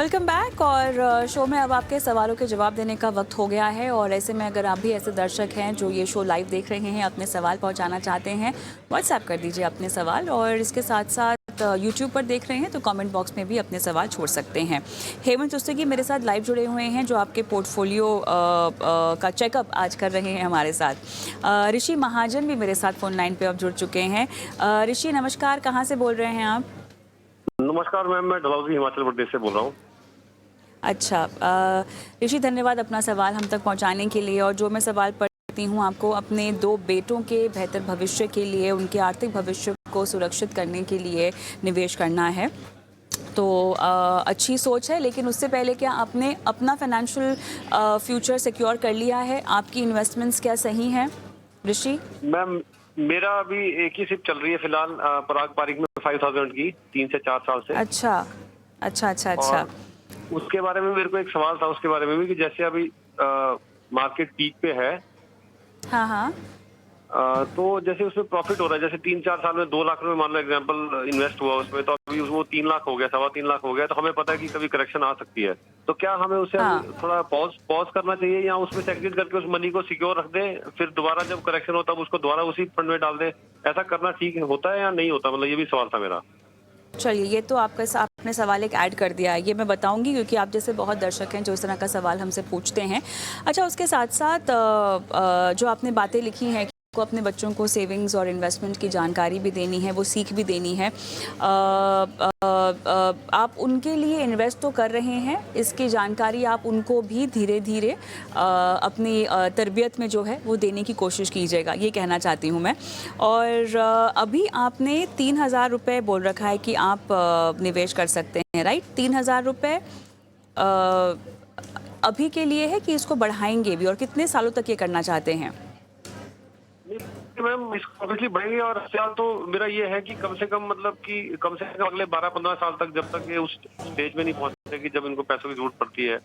Welcome back. और show में अब आपके सवालों के जवाब देने का वक्त हो गया है। और ऐसे में अगर आप भी ऐसे दर्शक हैं जो ये शो लाइव देख रहे हैं, अपने सवाल पहुंचाना चाहते हैं, व्हाट्सएप कर दीजिए अपने सवाल। और इसके साथ साथ यूट्यूब पर देख रहे हैं तो कमेंट बॉक्स में भी अपने सवाल छोड़ सकते हैं। हेमंत उस्तगी मेरे साथ लाइव जुड़े हुए हैं, जो आपके पोर्टफोलियो का चेकअप आज कर रहे हैं हमारे साथ। ऋषि महाजन भी मेरे साथ फोन लाइन पे अब जुड़ चुके हैं। ऋषि नमस्कार, कहाँ से बोल रहे हैं आप? नमस्कार मैम, मैं डलहौजी हिमाचल प्रदेश से बोल रहा हूँ। अच्छा, ऋषि धन्यवाद अपना सवाल हम तक पहुंचाने के लिए। और जो मैं सवाल पढ़ती हूँ, आपको अपने 2 बेटों के बेहतर भविष्य के लिए, उनके आर्थिक भविष्य को सुरक्षित करने के लिए निवेश करना है। तो अच्छी सोच है, लेकिन उससे पहले क्या आपने अपना फाइनेंशियल फ्यूचर सिक्योर कर लिया है? आपकी इन्वेस्टमेंट्स क्या सही हैं ऋषि? मैम मेरा अभी एक ही सिप चल रही है फिलहाल, पराग पारिक में 5000 की 3 से 4 साल से। अच्छा अच्छा अच्छा अच्छा। और उसके बारे में मेरे को एक सवाल था उसके बारे में भी, कि जैसे अभी मार्केट पीक पे है। हाँ हाँ। तो जैसे उसमें प्रॉफिट हो रहा है, जैसे 3-4 साल में 2 लाख रुपए मान लो एग्जांपल इन्वेस्ट हुआ उसमें, तो अभी वो 3 लाख हो गया, 3.25 लाख हो गया, तो हमें पता है कि कभी करेक्शन आ सकती है। तो क्या हमें उसे हाँ, थोड़ा पॉज करना चाहिए, या उसमें से एग्जिट करके उस मनी को सिक्योर रख दें, फिर दोबारा जब करेक्शन हो तब उसको दोबारा उसी फंड में डाल दें? ऐसा करना ठीक होता है या नहीं होता? मतलब ये भी सवाल था मेरा। चलिए, ये तो आपने सवाल एक ऐड कर दिया है, ये मैं बताऊंगी, क्योंकि आप जैसे बहुत दर्शक हैं जो इस तरह का सवाल हमसे पूछते हैं। अच्छा, उसके साथ साथ जो आपने बातें लिखी हैं को अपने बच्चों को सेविंग्स और इन्वेस्टमेंट की जानकारी भी देनी है, वो सीख भी देनी है। आप उनके लिए इन्वेस्ट तो कर रहे हैं, इसकी जानकारी आप उनको भी धीरे धीरे अपनी तरबियत में जो है वो देने की कोशिश कीजिएगा, ये कहना चाहती हूँ मैं। और अभी आपने 3000 रुपये बोल रखा है कि आप निवेश कर सकते हैं, राइट? 3000 रुपये अभी के लिए है कि इसको बढ़ाएंगे भी, और कितने सालों तक ये करना चाहते हैं? मैम इसको ऑब्वियसली बढ़ेंगे, और फिलहाल तो मेरा ये है कि कम से कम मतलब कि कम से कम अगले 12-15 साल तक, जब तक ये उस स्टेज में नहीं पहुंचते कि जब इनको पैसों की जरूरत पड़ती है,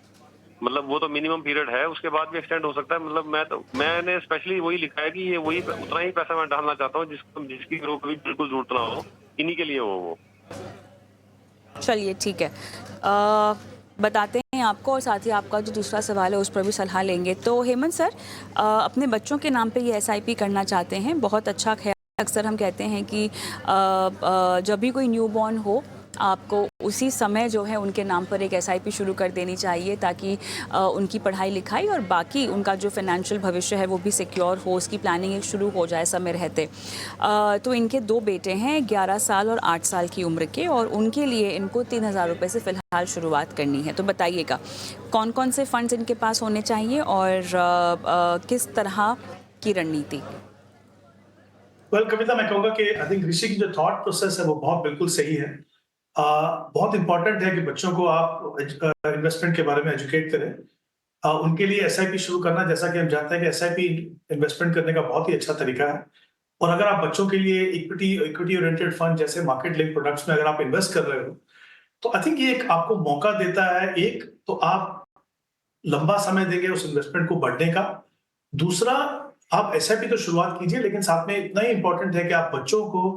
मतलब वो तो मिनिमम पीरियड है, उसके बाद भी एक्सटेंड हो सकता है। मतलब मैंने स्पेशली वही लिखा है कि ये वही उतना ही पैसा मैं डालना चाहता हूँ जिसकी कभी बिल्कुल जरूरत ना हो, इन्हीं के लिए हो वो। चलिए ठीक है, बताते हैं आपको, और साथ ही आपका जो दूसरा सवाल है उस पर भी सलाह लेंगे। तो हेमंत सर, अपने बच्चों के नाम पे ये एसआईपी करना चाहते हैं, बहुत अच्छा ख्याल। अक्सर हम कहते हैं कि जब भी कोई न्यूबॉर्न हो, आपको उसी समय जो है उनके नाम पर एक एसआईपी शुरू कर देनी चाहिए, ताकि उनकी पढ़ाई लिखाई और बाकी उनका जो फाइनेंशियल भविष्य है वो भी सिक्योर हो, उसकी प्लानिंग एक शुरू हो जाए समय रहते। तो इनके 2 बेटे हैं, 11 साल और 8 साल की उम्र के, और उनके लिए इनको 3000 रुपये से फ़िलहाल शुरुआत करनी है। तो बताइएगा कौन कौन से फंड्स इनके पास होने चाहिए और किस तरह की रणनीति? कविता, मैं कहूँगा कि आई थिंक ऋषि की जो थॉट प्रोसेस है वो बहुत बिल्कुल सही है। बहुत इंपॉर्टेंट है कि बच्चों को आप इन्वेस्टमेंट के बारे में एजुकेट करें। उनके लिए एसआईपी शुरू करना, जैसा कि हम जानते हैं कि एसआईपी इन्वेस्टमेंट करने का बहुत ही अच्छा तरीका है। और अगर आप बच्चों के लिए इक्विटी ओरिएंटेड फंड जैसे मार्केट लिंक प्रोडक्ट्स में अगर आप इन्वेस्ट कर रहे हो, तो आई थिंक ये एक आपको मौका देता है। एक तो आप लंबा समय देंगे उस इन्वेस्टमेंट को बढ़ने का। दूसरा, आप एसआईपी तो शुरुआत कीजिए, लेकिन साथ में इतना ही इंपॉर्टेंट है कि आप बच्चों को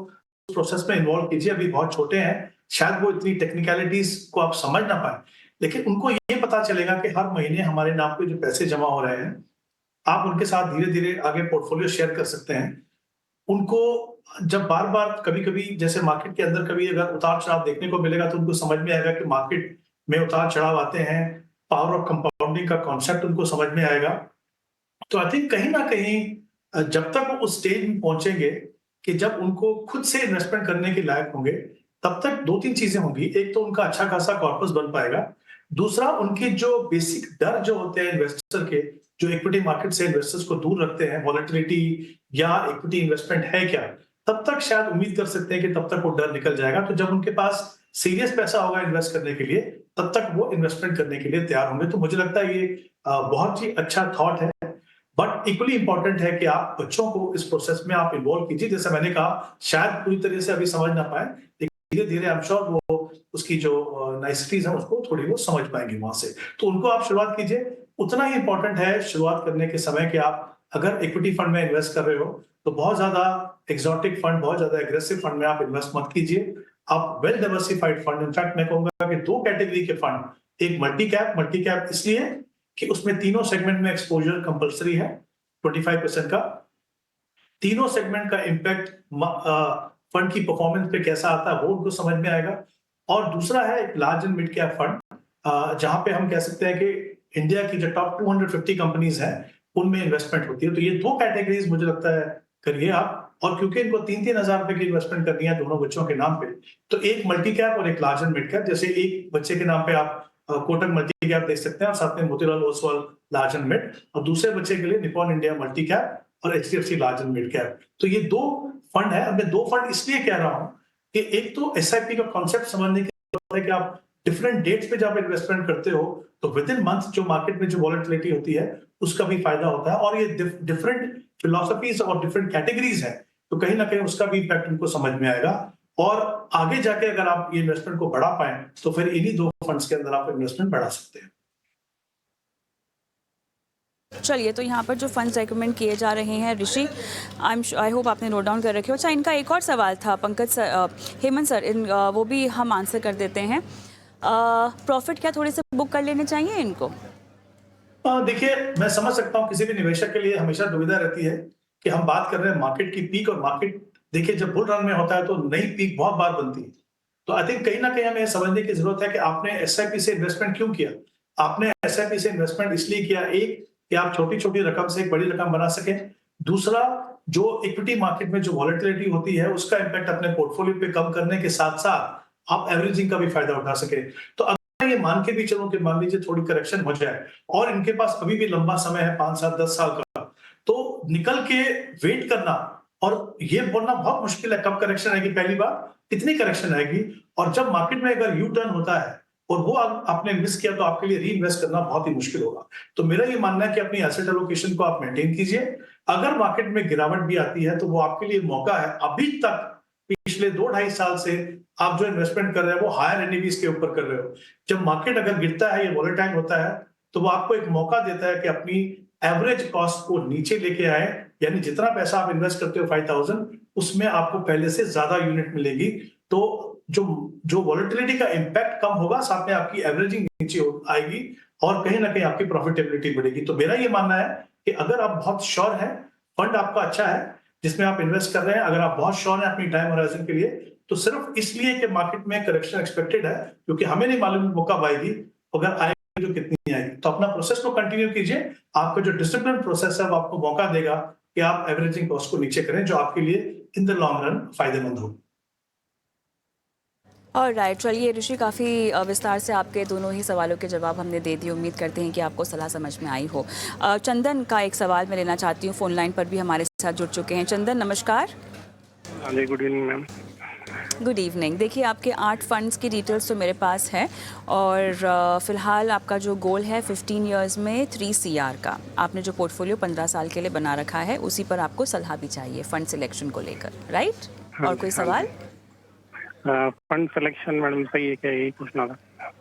उस प्रोसेस में इन्वॉल्व कीजिए। अभी बहुत छोटे हैं, शायद वो इतनी टेक्निकलिटीज को आप समझ ना पाए, लेकिन उनको ये पता चलेगा कि हर महीने हमारे नाम पे जो पैसे जमा हो रहे हैं, आप उनके साथ धीरे धीरे आगे पोर्टफोलियो शेयर कर सकते हैं। उनको जब बार बार कभी कभी जैसे मार्केट के अंदर कभी अगर उतार चढ़ाव देखने को मिलेगा, तो उनको समझ में आएगा कि मार्केट में उतार चढ़ाव आते हैं। पावर ऑफ कंपाउंडिंग का कॉन्सेप्ट उनको समझ में आएगा। तो आई थिंक कहीं ना कहीं जब तक वो उस स्टेज में पहुंचेंगे कि जब उनको खुद से इन्वेस्टमेंट करने के लायक होंगे, तब तक 2-3 चीजें होंगी। एक तो उनका अच्छा खासा कॉर्पस बन पाएगा। दूसरा, उनके जो बेसिक डर जो होते हैं इन्वेस्टर के, जो इक्विटी मार्केट से इन्वेस्टर्स को दूर रखते हैं, वॉलेटिलिटी या इक्विटी इन्वेस्टमेंट है क्या, तब तक शायद उम्मीद कर सकते हैं कि तब तक वो डर निकल जाएगा। तो जब उनके पास सीरियस पैसा होगा इन्वेस्ट करने के लिए, तब तक वो इन्वेस्टमेंट करने के लिए तैयार होंगे। तो मुझे लगता है ये बहुत ही अच्छा थॉट है। बट इक्वली इंपॉर्टेंट है कि आप बच्चों को इस प्रोसेस में आप इन्वॉल्व कीजिए। जैसे मैंने कहा, शायद पूरी तरह से अभी समझ ना पाए, लेकिन धीरे धीरे आई एम श्योर वो उसकी जो नाइसिटीज है उसको थोड़ी वो समझ पाएंगे वहां से। तो उनको आप शुरुआत कीजिए। उतना ही इंपॉर्टेंट है शुरुआत करने के समय कि आप अगर इक्विटी फंड में इन्वेस्ट कर रहे हो, तो बहुत ज्यादा एक्सोटिक फंड, बहुत ज्यादा एग्रेसिव फंड में आप इन्वेस्ट मत कीजिए। आप वेल डाइवर्सिफाइड फंड, इनफैक्ट मैं कहूंगा कि 2 कैटेगरी के फंड एक मल्टी कैप इसलिए कि उसमें तीनों सेगमेंट में एक्सपोजर कंपलसरी है 25% का। तीनों सेगमेंट का इम्पैक्ट फंड की परफॉर्मेंस पे कैसा आता है वो उनको समझ में आएगा। और दूसरा है एक large and mid cap fund, जहां पे हम कह सकते हैं कि इंडिया की जो टॉप 250 कंपनीज हैं उनमें इन्वेस्टमेंट होती है। तो ये दो कैटेगरीज मुझे लगता है करिए आप। और क्योंकि इनको 3-3 हजार रुपए की इन्वेस्टमेंट करनी है दोनों बच्चों के नाम पे, तो एक मल्टी कैप और एक लार्ज एंड मिड कैप। जैसे एक बच्चे के नाम पे आप कोटक मल्टी कैप देख सकते हैं और साथ में Motilal Oswal large and mid, और दूसरे बच्चे के लिए निप्पॉन इंडिया मल्टी कैप और HDFC large and mid cap. तो ये दो फंड है। अब मैं दो फंड इसलिए कह रहा हूं कि एक तो एसआईपी का कॉन्सेप्ट समझने की जरूरत है कि आप डिफरेंट डेट्स पे जब इन्वेस्टमेंट करते हो तो विद इन मंथ जो मार्केट में जो वॉलेटिलिटी होती है उसका भी फायदा होता है। और ये डिफरेंट फिलोसफीज और डिफरेंट कैटेगरीज है, तो कहीं ना कहीं उसका भी इम्पैक्ट उनको समझ में आएगा। और आगे जाके अगर आप ये इन्वेस्टमेंट को बढ़ा पाए तो फिर इन्हीं दो फंड्स के अंदर आप इन्वेस्टमेंट बढ़ा सकते हैं। चलिए, तो यहाँ पर जो फंड्स रेकमेंड किए जा रहे हैं ऋषि, आई होप आपने नोट डाउन कर रखे हो। अच्छा, इनका एक और सवाल था पंकज सर, हेमंत सर, वो भी हम आंसर कर देते हैं। प्रॉफिट क्या थोड़े से बुक कर लेने चाहिए इनको? देखिए, मैं समझ सकता हूँ किसी भी निवेशक के लिए हमेशा दुविधा रहती है कि हम बात कर रहे हैं मार्केट की पीक, और मार्केट देखिए जब बुल रन में होता है तो नई पीक बहुत बार बनती है। तो आई थिंक कहीं ना कहीं हमें समझने की जरूरत है कि आपने एसआईपी से इन्वेस्टमेंट क्यों किया। आपने एसआईपी से इन्वेस्टमेंट इसलिए किया, एक कि आप छोटी छोटी रकम से एक बड़ी रकम बना सके। दूसरा, जो इक्विटी मार्केट में जो वॉलेटिलिटी होती है उसका इम्पैक्ट अपने पोर्टफोलियो पे कम करने के साथ साथ आप एवरेजिंग का भी फायदा उठा सके। तो अगर ये मान के भी चलो कि मान लीजिए थोड़ी करेक्शन हो जाए और इनके पास अभी भी लंबा समय है 5-7-10 साल का, तो निकल के वेट करना और ये बोलना बहुत मुश्किल है कब करेक्शन आएगी, पहली बार कितनी करेक्शन आएगी, और जब मार्केट में अगर यू टर्न होता है और वो आपने मिस किया तो आपके लिए री इन्वेस्ट करना बहुत ही मुश्किल होगा। तो मेरा ये मानना है कि अपनी एसेट एलोकेशन को आप मेंटेन कीजिए। अगर मार्केट में गिरावट भी आती है तो वो आपके लिए मौका है। अभी तक पिछले 2-2.5 साल से आप जो इन्वेस्टमेंट कर रहे हैं वो हायर एनएवीज के ऊपर कर रहे हो। जब मार्केट अगर गिरता है या वॉलेटाइल होता है तो वो आपको एक मौका देता है कि अपनी एवरेज कॉस्ट को नीचे लेके आए, यानी जितना पैसा आप इन्वेस्ट करते हो 5,000 उसमें आपको पहले से ज्यादा यूनिट मिलेगी। तो जो जो वॉलेटिलिटी का इम्पैक्ट कम होगा, साथ में आपकी एवरेजिंग नीचे आएगी और कहीं ना कहीं आपकी प्रॉफिटेबिलिटी बढ़ेगी। तो मेरा ये मानना है कि अगर आप बहुत श्योर हैं, फंड आपका अच्छा है जिसमें आप इन्वेस्ट कर रहे हैं, अगर आप बहुत श्योर हैं अपनी टाइम होराइजन के लिए, तो सिर्फ इसलिए कि मार्केट में करेक्शन एक्सपेक्टेड है, क्योंकि हमें नहीं मालूम वो कब आएगी, अगर आएगी तो कितनी आएगी, तो अपना प्रोसेस को कंटिन्यू कीजिए। आपका जो डिसिप्लिन प्रोसेस है वो आपको मौका देगा कि आप एवरेजिंग कॉस्ट को नीचे करें, जो आपके लिए इन द लॉन्ग रन फायदेमंद हो। और राइट, चलिए ऋषि, काफ़ी विस्तार से आपके दोनों ही सवालों के जवाब हमने दे दिए। उम्मीद करते हैं कि आपको सलाह समझ में आई हो। चंदन का एक सवाल मैं लेना चाहती हूँ, फ़ोन लाइन पर भी हमारे साथ जुड़ चुके हैं। चंदन, नमस्कार। हाँ जी, good evening ma'am. Good evening. देखिए, आपके 8 फंड्स की डिटेल्स तो मेरे पास है, और फ़िलहाल आपका जो गोल है 15 इयर्स में 3 CR का, आपने जो पोर्टफोलियो 15 साल के लिए बना रखा है उसी पर आपको सलाह भी चाहिए फंड सिलेक्शन को लेकर, राइट? और कोई सवाल? फंड सिलेक्शन मैडम सही है क्या, यही पूछना था।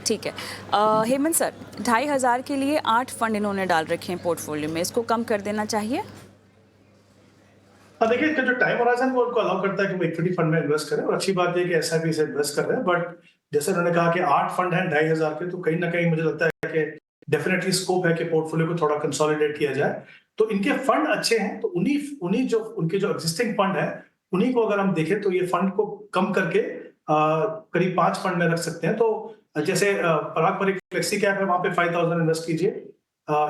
ठीक है। हेमंत सर, 2,500 के लिए 8 फंड इन्होंने डाल रखे हैं पोर्टफोलियो में, इसको कम कर देना चाहिए? हाँ, देखिए जो टाइम होराइजन वो उनको अलाउ करता है कि वो इक्विटी फंड में इन्वेस्ट करें, और अच्छी बात है कि एसआईपी से इन्वेस्ट कर रहे हैं। बट जैसे उन्होंने कहा कि 8 फंड हैं 2,500 के, तो कहीं ना कहीं मुझे लगता है कि डेफिनेटली स्कोप है कि पोर्टफोलियो को थोड़ा कंसोलिडेट किया जाए। तो इनके फंड अच्छे हैं, तो उन्हीं जो उनके जो एग्जिस्टिंग फंड है उन्हीं को अगर हम देखें तो ये फंड को कम करके करीब 5 फंड में रख सकते हैं। तो जैसे पराग पर एक फ्लेक्सी कैप है, वहां पे 5,000 इन्वेस्ट कीजिए।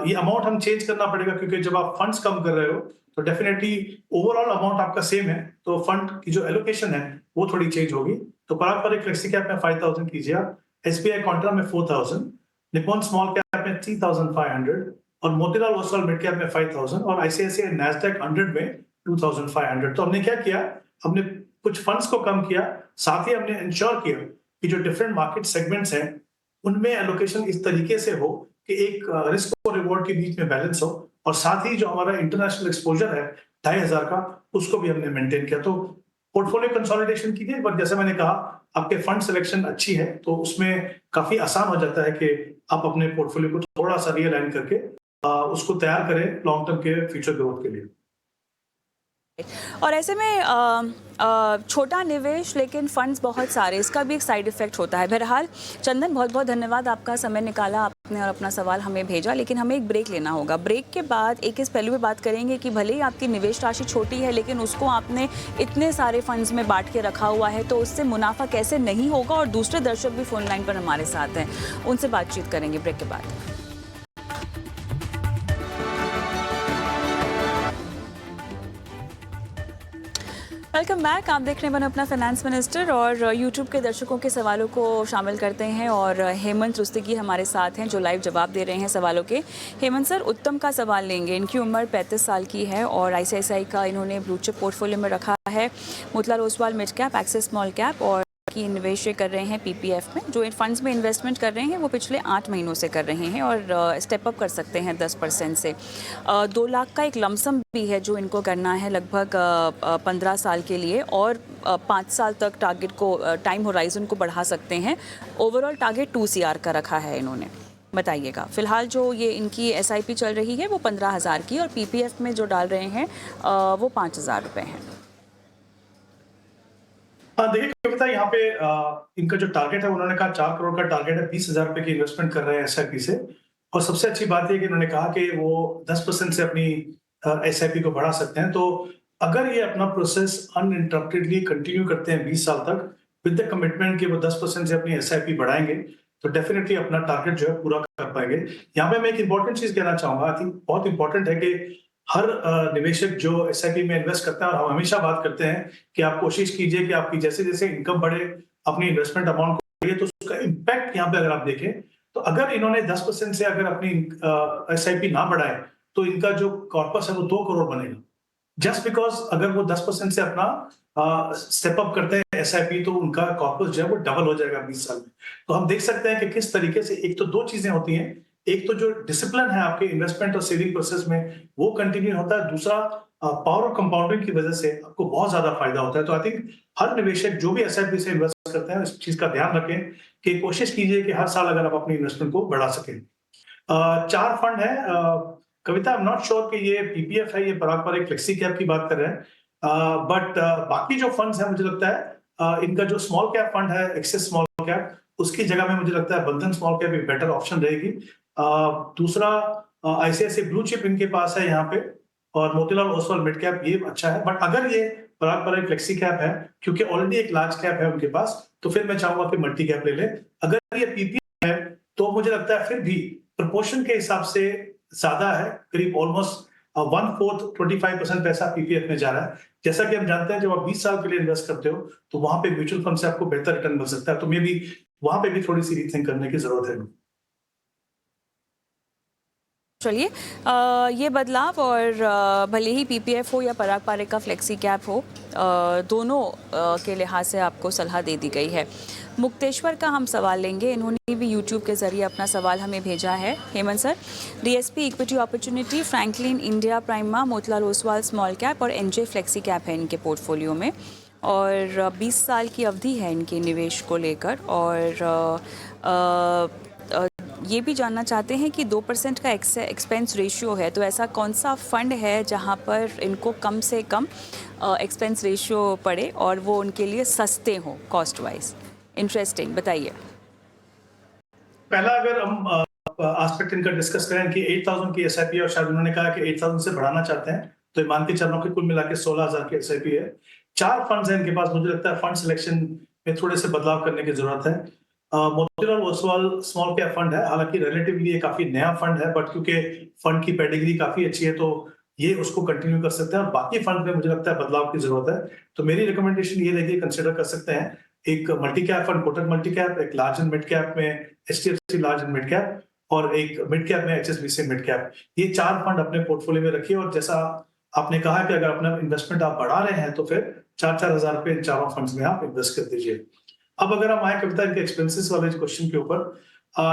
ये अमाउंट हम चेंज करना पड़ेगा क्योंकि जब आप फंड्स कम कर रहे हो तो डेफिनेटली ओवरऑल अमाउंट आपका सेम है, तो फंड की जो एलोकेशन है वो थोड़ी चेंज होगी। तो पराग पर एक फ्लेक्सी कैप में 5,000 कीजिए आप, एसबीआई कॉन्ट्रा में 4,000, निप्पॉन स्मॉल कैप में 3,500, और मोतीलाल ओसवाल मिड कैप में 5,000, और आईसीआईसीआई नैस्डैक 100 में 2,500। तो हमने क्या किया, हमने कुछ फंड्स को कम किया, साथ ही हमने इंश्योर किया कि जो डिफरेंट मार्केट सेगमेंट्स हैं उनमें एलोकेशन इस तरीके से हो कि एक रिस्क और रिवॉर्ड के बीच में बैलेंस हो, और साथ ही जो हमारा इंटरनेशनल एक्सपोजर है 2,500 का, उसको भी हमने मेंटेन किया। तो पोर्टफोलियो कंसोलिडेशन की गई, बट जैसे मैंने कहा आपके फंड सिलेक्शन अच्छी है तो उसमें काफी आसान हो जाता है कि आप अपने पोर्टफोलियो को थोड़ा सा रियलाइन करके उसको तैयार करें लॉन्ग टर्म के फ्यूचर ग्रोथ के लिए। और ऐसे में छोटा निवेश लेकिन फंड्स बहुत सारे, इसका भी एक साइड इफ़ेक्ट होता है। बहरहाल चंदन, बहुत बहुत धन्यवाद, आपका समय निकाला आपने और अपना सवाल हमें भेजा। लेकिन हमें एक ब्रेक लेना होगा। ब्रेक के बाद एक इस पहलू में बात करेंगे कि भले ही आपकी निवेश राशि छोटी है लेकिन उसको आपने इतने सारे फंड्स में बांट के रखा हुआ है, तो उससे मुनाफा कैसे नहीं होगा। और दूसरे दर्शक भी फ़ोन लाइन पर हमारे साथ हैं, उनसे बातचीत करेंगे ब्रेक के बाद। Welcome back. आप देख रहे हैं बने अपना फाइनेंस मिनिस्टर और यूट्यूब के दर्शकों के सवालों को शामिल करते हैं। और हेमंत रुस्तगी हमारे साथ हैं जो लाइव जवाब दे रहे हैं सवालों के। हेमंत सर, उत्तम का सवाल लेंगे। इनकी उम्र 35 साल की है और आईसीआईसीआई का इन्होंने ब्लू चिप पोर्टफोलियो में रखा है। Motilal Oswal mid cap, axis small cap और की निवेश कर रहे हैं पीपीएफ में। जो इन फंड्स में इन्वेस्टमेंट कर रहे हैं वो पिछले 8 महीनों से कर रहे हैं और स्टेप अप कर सकते हैं 10% से। 2 लाख का एक लमसम भी है जो इनको करना है लगभग 15 साल के लिए, और 5 साल तक टारगेट को, टाइम होराइजन को बढ़ा सकते हैं। ओवरऑल टारगेट 2 CR का रखा है इन्होंने। बताइएगा, फिलहाल जो ये इनकी एसआईपी चल रही है वो 15,000 की, और पीपीएफ में जो डाल रहे हैं वो 5,000 रुपये हैं। हाँ, देखिए कविता, यहाँ पे इनका जो टारगेट है, उन्होंने कहा 4 करोड़ का टारगेट है, 20,000 रुपए की इन्वेस्टमेंट कर रहे हैं एसआईपी से। और सबसे अच्छी बात है कि उन्होंने कहा कि वो 10% से अपनी एसआईपी को बढ़ा सकते हैं। तो अगर ये अपना प्रोसेस अनइंटरप्टेडली कंटिन्यू करते हैं 20 साल तक विद द कमिटमेंट कि वो 10% से अपनी एसआईपी बढ़ाएंगे, तो डेफिनेटली अपना टारगेट जो है पूरा कर पाएंगे। यहाँ पे मैं एक इंपॉर्टेंट चीज कहना चाहूंगा। आई थिंक बहुत इंपॉर्टेंट है कि हर निवेशक जो एसआईपी में इन्वेस्ट करता है, और हम हमेशा बात करते हैं कि आप कोशिश कीजिए कि आपकी जैसे जैसे इनकम बढ़े, अपनी इन्वेस्टमेंट अमाउंट को बढ़िए, तो उसका इम्पैक्ट यहाँ पे अगर आप देखें, तो अगर इन्होंने 10% से अगर अपनी एसआईपी ना बढ़ाए, तो इनका जो कॉर्पस है वो 2 करोड़ बनेगा। जस्ट बिकॉज अगर वो 10% से अपना स्टेप अप करते हैं एसआईपी, तो उनका कॉर्पस जो है वो डबल हो जाएगा 20 साल में। तो हम देख सकते हैं कि किस तरीके से, एक तो 2 चीजें होती हैं। एक तो जो डिसिप्लिन है आपके इन्वेस्टमेंट और सेविंग प्रोसेस में, वो कंटिन्यू होता है। दूसरा, पावर ऑफ कंपाउंडिंग की वजह से आपको बहुत ज्यादा फायदा होता है। तो आई थिंक हर निवेशक जो भी एसआईपी से इन्वेस्ट करते हैं, इस चीज का ध्यान रखें कि कोशिश कीजिए कि हर साल अगर आप अपनी इन्वेस्टमेंट को बढ़ा सकें। 4 फंड है कविता, आई एम नॉट श्योर कि ये पीपीएफ है, ये पारंपरिक फ्लेक्सी कैप की बात कर रहे हैं। बट बाकी जो फंड्स हैं, मुझे लगता है इनका जो स्मॉल कैप फंड है, एक्सिस स्मॉल कैप, उसकी जगह में मुझे लगता है बंधन स्मॉल कैप एक बेटर ऑप्शन रहेगी। दूसरा, आईसीआईसीआई ब्लू चिप इनके पास है यहाँ पे, और मोतीलाल ओसवाल मिड कैप ये अच्छा है। बट अगर ये पारंपरिक फ्लेक्सी कैप है, क्योंकि ऑलरेडी एक लार्ज कैप है उनके पास, तो फिर मैं चाहूंगा कि मल्टी कैप ले ले। अगर ये पीपीएफ है, तो मुझे लगता है फिर भी प्रोपोर्शन के हिसाब से ज्यादा है, करीब ऑलमोस्ट 1/4 25% पैसा पीपीएफ में जा रहा है। जैसा कि हम जानते हैं, जब आप 20 साल के लिए इन्वेस्ट करते हो, तो वहां पे म्यूचुअल फंड से आपको बेहतर रिटर्न मिल सकता है। तो मे बी वहां पे भी थोड़ी सी रीथिंक करने की जरूरत है। चलिए, ये बदलाव, और भले ही पीपीएफ हो या पारंपरिक का फ्लेक्सी कैप हो, दोनों के लिहाज से आपको सलाह दे दी गई है। मुक्तेश्वर का हम सवाल लेंगे। इन्होंने भी यूट्यूब के ज़रिए अपना सवाल हमें भेजा है। Hemant sir, DSP equity opportunity, Franklin India prima, Motilal Oswal small cap और एनजे फ्लेक्सी कैप है इनके पोर्टफोलियो में, और 20 साल की अवधि है इनके निवेश को लेकर। और ये भी जानना चाहते हैं कि 2% का एक्सपेंस रेशियो है, तो ऐसा कौन सा फंड है जहां पर इनको कम से कम एक्सपेंस रेशियो पड़े और वो उनके लिए सस्ते हो कॉस्ट वाइज। इंटरेस्टिंग, बताइए। पहला अगर हम एस्पेक्ट इनका डिस्कस करें कि 8,000 की एसआईपी, और शायद उन्होंने कहा कि 8,000 से बढ़ाना चाहते हैं, तो मान के चलो कि कुल मिला के 16,000 की एसआईपी है। 4 फंड्स हैं इनके पास। मुझे लगता है फंड सिलेक्शन में थोड़े से बदलाव करने की जरूरत है। Motilal Oswal small cap fund है, हालांकि रिलेटिवली ये काफी नया फंड है, बट क्योंकि फंड की पेडिग्री काफी अच्छी है, तो ये उसको कंटिन्यू कर सकते हैं। और बाकी फंड में मुझे लगता है बदलाव की जरूरत है। तो मेरी रिकमेंडेशन ये रहेगी, कंसिडर कर सकते हैं एक multi cap fund, Kotak multi cap, एक लार्ज एंड मिड कैप में HDFC large and mid cap, और एक मिड कैप में एचएसबीसी मिड कैप। ये 4 फंड अपने पोर्टफोलियो में रखिए। और जैसा आपने कहा कि अगर अपना इन्वेस्टमेंट आप बढ़ा रहे हैं, तो फिर 4-4 हजार रुपए इन चारों फंड्स में आप इन्वेस्ट कर दीजिए। अब अगर हम आए कविता इनके एक्सपेंसेस वाले क्वेश्चन के ऊपर,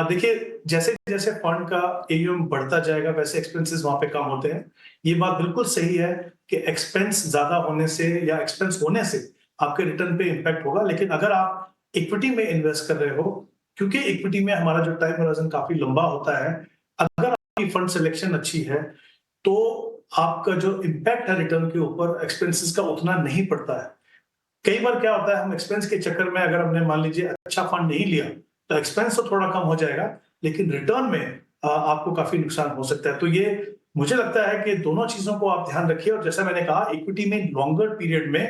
देखिए जैसे जैसे फंड का एयूएम बढ़ता जाएगा, वैसे एक्सपेंसेस वहां पे कम होते हैं। ये बात बिल्कुल सही है कि एक्सपेंस ज्यादा होने से या एक्सपेंस होने से आपके रिटर्न पे इम्पैक्ट होगा। लेकिन अगर आप इक्विटी में इन्वेस्ट कर रहे हो, क्योंकि इक्विटी में हमारा जो टाइम होराइजन काफी लंबा होता है, अगर आपकी फंड सिलेक्शन अच्छी है, तो आपका जो इम्पैक्ट है रिटर्न के ऊपर एक्सपेंसेस का उतना नहीं पड़ता है। कई बार क्या होता है, हम एक्सपेंस के चक्कर में अगर हमने मान लीजिए अच्छा फंड नहीं लिया तो एक्सपेंस तो थोड़ा कम हो जाएगा, लेकिन रिटर्न में आपको काफी नुकसान हो सकता है। तो ये मुझे लगता है कि दोनों चीजों को आप ध्यान रखिए। और जैसा मैंने कहा, इक्विटी में लॉन्गर पीरियड में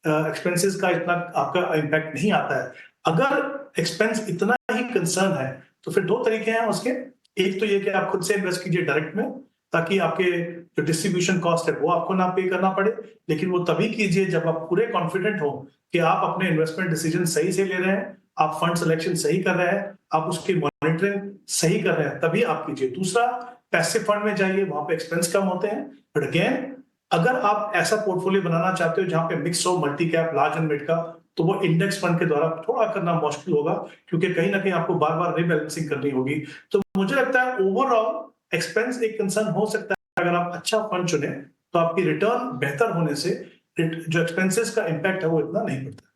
एक्सपेंसेस का इतना आपका इम्पैक्ट नहीं आता है। अगर एक्सपेंस इतना ही कंसर्न है तो फिर दो तरीके हैं उसके। एक तो ये कि आप खुद से इन्वेस्ट कीजिए डायरेक्ट में, ताकि आपके जो डिस्ट्रीब्यूशन कॉस्ट है वो आपको ना पे करना पड़े, लेकिन वो तभी कीजिए जब आप पूरे कॉन्फिडेंट हो कि आप अपने इन्वेस्टमेंट डिसीजन सही से ले रहे हैं, आप फंड सिलेक्शन सही कर रहे हैं, आप उसकी मॉनिटरिंग सही कर रहे हैं, तभी आप कीजिए। दूसरा, पैसिव फंड में जाइए, वहां पे एक्सपेंस कम होते हैं। बट अगेन, अगर आप ऐसा पोर्टफोलियो बनाना चाहते हो जहां पे मिक्स हो multi cap, large and mid का, तो वो इंडेक्स फंड के द्वारा थोड़ा करना मुश्किल होगा, क्योंकि कहीं ना कहीं आपको बार बार रिबैलेंसिंग करनी होगी। तो मुझे लगता है ओवरऑल एक्सपेंस एक कंसर्न हो सकता है। अगर आप अच्छा फंड चुने तो आपकी रिटर्न बेहतर होने से जो एक्सपेंसेस का इम्पैक्ट है वो इतना नहीं पड़ता।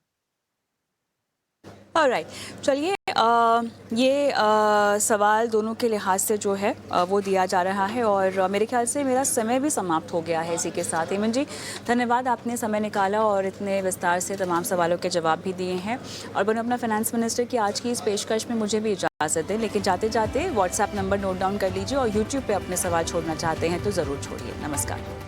ऑलराइट, चलिए ये सवाल दोनों के लिहाज से जो है वो दिया जा रहा है, और मेरे ख्याल से मेरा समय भी समाप्त हो गया है इसी के साथ। हेमंत जी, धन्यवाद, आपने समय निकाला और इतने विस्तार से तमाम सवालों के जवाब भी दिए हैं। और बनो अपना फाइनेंस मिनिस्टर की आज की इस पेशकश में मुझे भी इजाज़त दें, लेकिन जाते जाते व्हाट्सएप नंबर नोट डाउन कर लीजिए, और यूट्यूब पर अपने सवाल छोड़ना चाहते हैं तो ज़रूर छोड़िए। नमस्कार।